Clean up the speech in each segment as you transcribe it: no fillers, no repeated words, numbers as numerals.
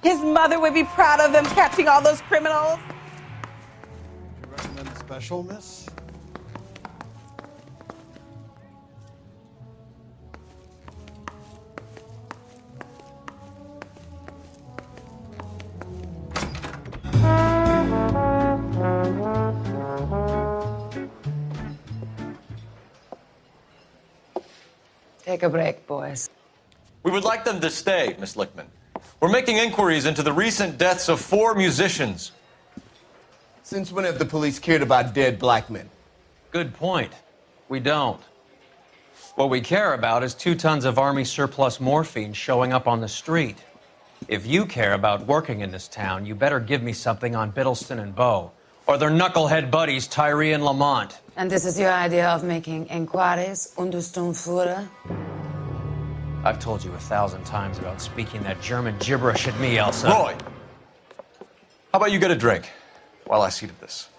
His mother would be proud of him catching all those criminals. Do you recommend a special, miss? Take a break, boys. We would like them to stay, Miss Lichtman. We're making inquiries into the recent deaths of 4 musicians. Since when have the police cared about dead black men? Good point. We don't. What we care about is 2 tons of Army surplus morphine showing up on the street. If you care about working in this town, you better give me something on Biddleston and Bow, or their knucklehead buddies Tyree and Lamont. And this is your idea of making inquiries, Unterstundenführer? I've told you 1,000 times about speaking that German gibberish at me, Elsa. Roy, how about you get a drink while I see to this?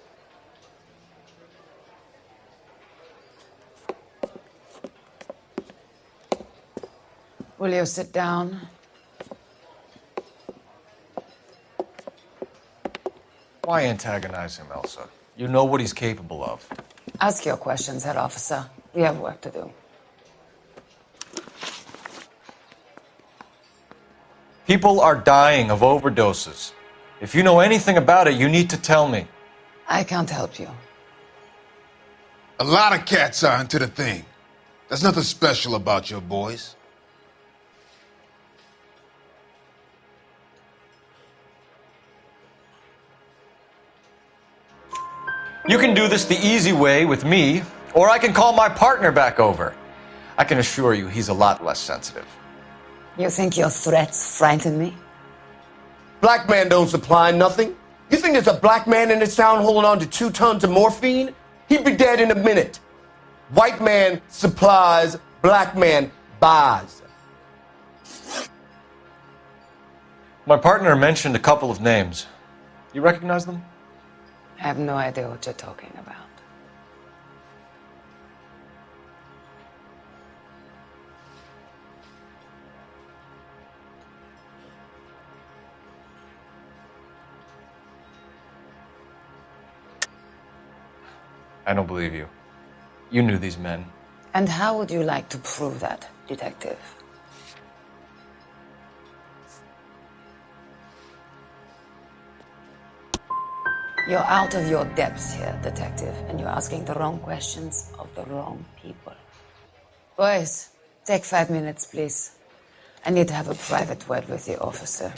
Will you sit down? Why antagonize him, Elsa? You know what he's capable of. Ask your questions, head officer. We have work to do. People are dying of overdoses. If you know anything about it, you need to tell me. I can't help you. A lot of cats are into the thing. There's nothing special about your boys. You can do this the easy way with me, or I can call my partner back over. I can assure you he's a lot less sensitive. You think your threats frighten me? Black man don't supply nothing. You think there's a black man in this town holding on to 2 tons of morphine? He'd be dead in a minute. White man supplies, black man buys. My partner mentioned a couple of names. You recognize them? I have no idea what you're talking about. I don't believe you. You knew these men. And how would you like to prove that, detective? You're out of your depths here, detective, and you're asking the wrong questions of the wrong people. Boys, take 5 minutes, please. I need to have a private word with the officer.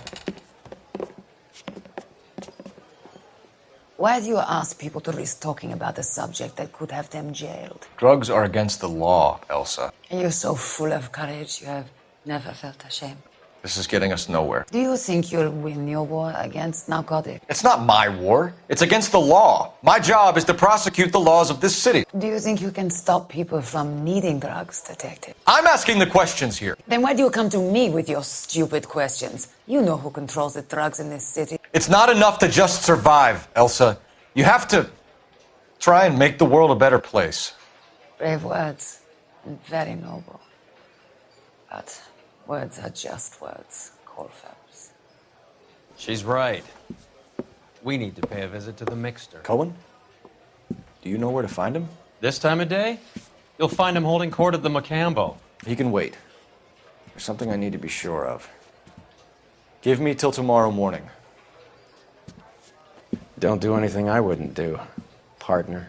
Why do you ask people to risk talking about a subject that could have them jailed? Drugs are against the law, Elsa. And you're so full of courage, you have never felt ashamed. This is getting us nowhere. Do you think you'll win your war against narcotics? It's not my war. It's against the law. My job is to prosecute the laws of this city. Do you think you can stop people from needing drugs, detective? I'm asking the questions here. Then why do you come to me with your stupid questions? You know who controls the drugs in this city. It's not enough to just survive, Elsa. You have to try and make the world a better place. Brave words, and very noble. But words are just words, Colfax. She's right. We need to pay a visit to the mixer. Cohen? Do you know where to find him? This time of day, you'll find him holding court at the Macambo. He can wait. There's something I need to be sure of. Give me till tomorrow morning. Don't do anything I wouldn't do, partner.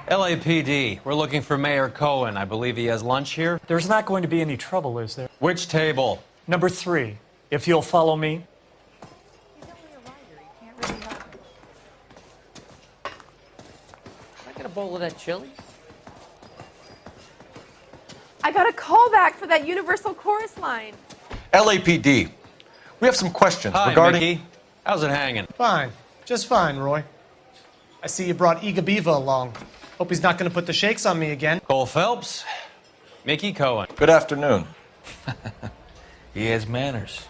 LAPD, we're looking for Mayor Cohen. I believe he has lunch here. There's not going to be any trouble, is there? Which table? Number 3, if you'll follow me. He's only a writer. He can't really help it. Can I get a bowl of that chili? I got a call back for that Universal Chorus line. LAPD, we have some questions Hi, regarding... Mickey. How's it hanging? Fine. Just fine, Roy. I see you brought Iga Beaver along. Hope he's not going to put the shakes on me again. Cole Phelps, Mickey Cohen. Good afternoon. He has manners.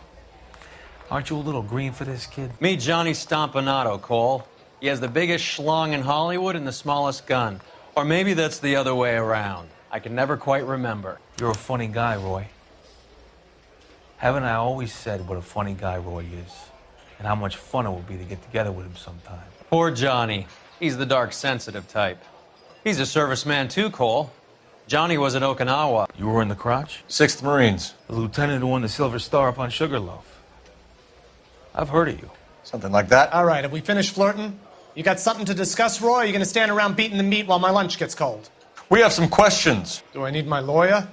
Aren't you a little green for this kid? Meet Johnny Stompanato, Cole. He has the biggest schlong in Hollywood and the smallest gun. Or maybe that's the other way around. I can never quite remember. You're a funny guy, Roy. Haven't I always said what a funny guy Roy is? And how much fun it would be to get together with him sometime? Poor Johnny. He's the dark, sensitive type. He's a serviceman too, Cole. Johnny was at Okinawa. You were in the crotch? 6th Marines. The lieutenant who won the Silver Star up on Sugarloaf. I've heard of you. Something like that. All right, have we finished flirting? You got something to discuss, Roy, or are you going to stand around beating the meat while my lunch gets cold? We have some questions. Do I need my lawyer?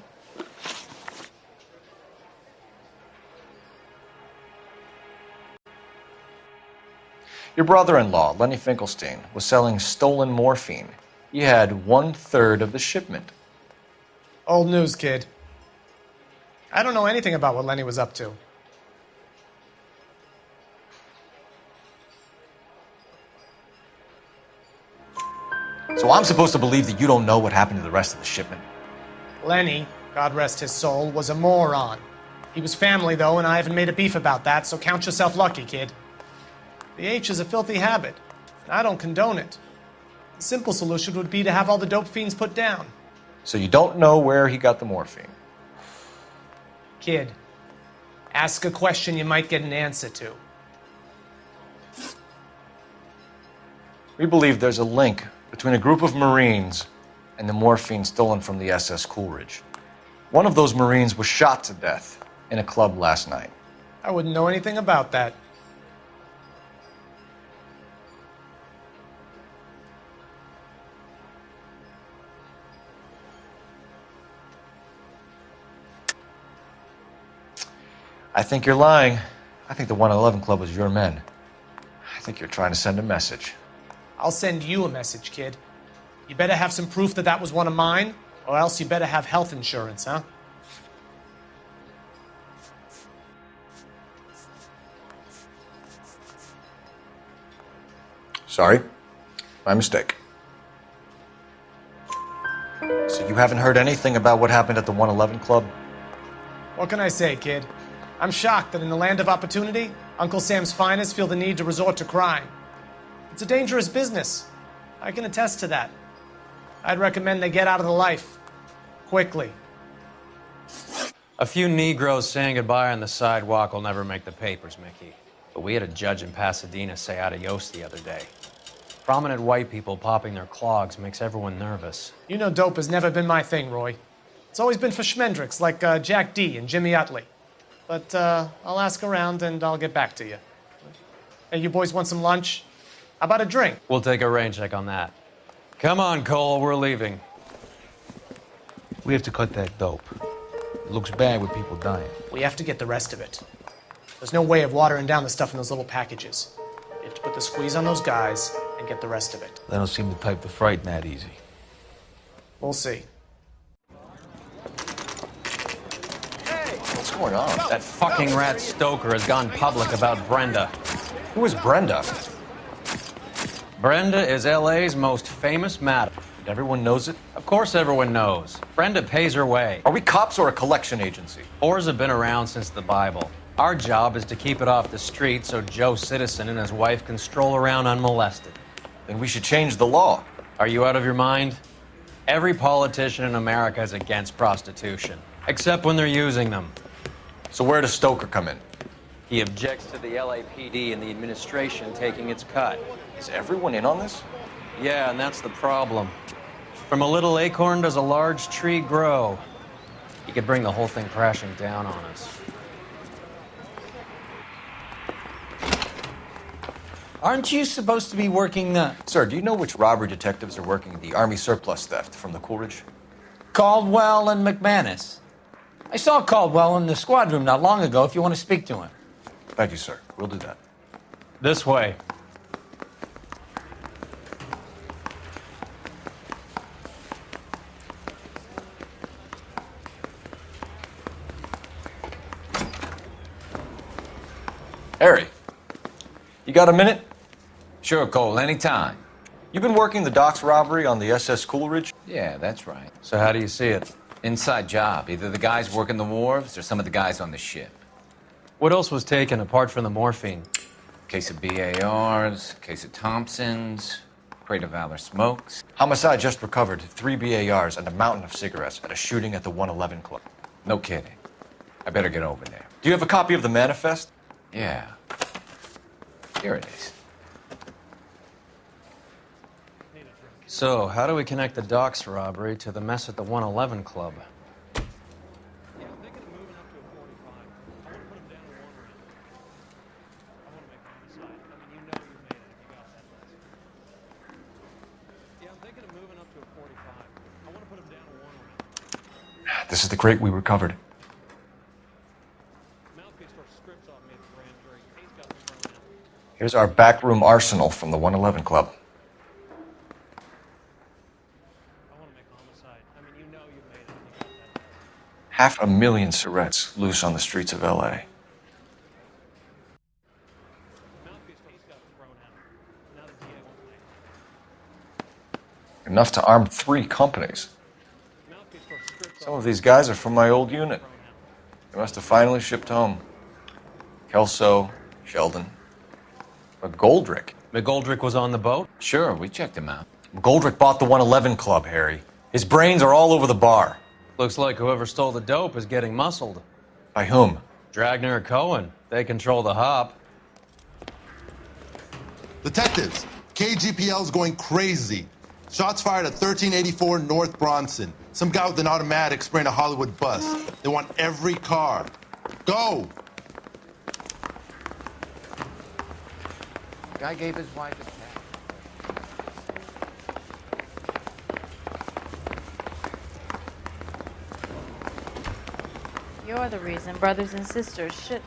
Your brother-in-law, Lenny Finkelstein, was selling stolen morphine. He had 1/3 of the shipment. Old news, kid. I don't know anything about what Lenny was up to. So I'm supposed to believe that you don't know what happened to the rest of the shipment? Lenny, God rest his soul, was a moron. He was family, though, and I haven't made a beef about that, so count yourself lucky, kid. The H is a filthy habit, and I don't condone it. The simple solution would be to have all the dope fiends put down. So you don't know where he got the morphine? Kid, ask a question you might get an answer to. We believe there's a link between a group of Marines and the morphine stolen from the SS Coolidge. One of those Marines was shot to death in a club last night. I wouldn't know anything about that. I think you're lying. I think the 111 Club was your men. I think you're trying to send a message. I'll send you a message, kid. You better have some proof that that was one of mine, or else you better have health insurance, huh? Sorry. My mistake. So you haven't heard anything about what happened at the 111 Club? What can I say, kid? I'm shocked that in the land of opportunity, Uncle Sam's finest feel the need to resort to crime. It's a dangerous business. I can attest to that. I'd recommend they get out of the life. Quickly. A few Negroes saying goodbye on the sidewalk will never make the papers, Mickey. But we had a judge in Pasadena say adios the other day. Prominent white people popping their clogs makes everyone nervous. You know dope has never been my thing, Roy. It's always been for schmendricks like Jack D. and Jimmy Utley. But I'll ask around and I'll get back to you. Hey, you boys want some lunch? How about a drink? We'll take a rain check on that. Come on, Cole, we're leaving. We have to cut that dope. It looks bad with people dying. We have to get the rest of it. There's no way of watering down the stuff in those little packages. You have to put the squeeze on those guys and get the rest of it. They don't seem the type to frighten that easy. We'll see. What's going on? That fucking rat Stoker has gone public about Brenda. Who is Brenda? Brenda is LA's most famous madam. Everyone knows it? Of course everyone knows. Brenda pays her way. Are we cops or a collection agency? Whores have been around since the Bible. Our job is to keep it off the street so Joe Citizen and his wife can stroll around unmolested. Then we should change the law. Are you out of your mind? Every politician in America is against prostitution, except when they're using them. So where does Stoker come in? He objects to the LAPD and the administration taking its cut. Is everyone in on this? Yeah, and that's the problem. From a little acorn does a large tree grow. He could bring the whole thing crashing down on us. Aren't you supposed to be working the... Sir, do you know which robbery detectives are working the Army surplus theft from the Coolidge? Caldwell and McManus? I saw Caldwell in the squad room not long ago if you want to speak to him. Thank you, sir. We'll do that. This way. Harry, you got a minute? Sure, Cole, anytime. You've been working the docks robbery on the SS Coolidge? Yeah, that's right. So how do you see it? Inside job. Either the guys working the wharves or some of the guys on the ship. What else was taken apart from the morphine? Case of BARs, case of Thompsons, crate of Valor smokes. Homicide just recovered 3 BARs and a mountain of cigarettes at a shooting at the 111 Club. No kidding. I better get over there. Do you have a copy of the manifest? Yeah. Here it is. So, how do we connect the docks robbery to the mess at the 111 Club? This is the crate we recovered. Here's our backroom arsenal from the 111 Club. $500,000 cigarettes loose on the streets of LA. Enough to arm 3 companies. Some of these guys are from my old unit. They must have finally shipped home. Kelso, Sheldon. McGoldrick. McGoldrick was on the boat? Sure, we checked him out. McGoldrick bought the 111 Club, Harry. His brains are all over the bar. Looks like whoever stole the dope is getting muscled. By whom? Dragner or Cohen. They control the hop. Detectives, KGPL's going crazy. Shots fired at 1384 North Bronson. Some guy with an automatic spraying a Hollywood bus. They want every car. Go! Guy gave his wife a cat. You're the reason brothers and sisters shouldn't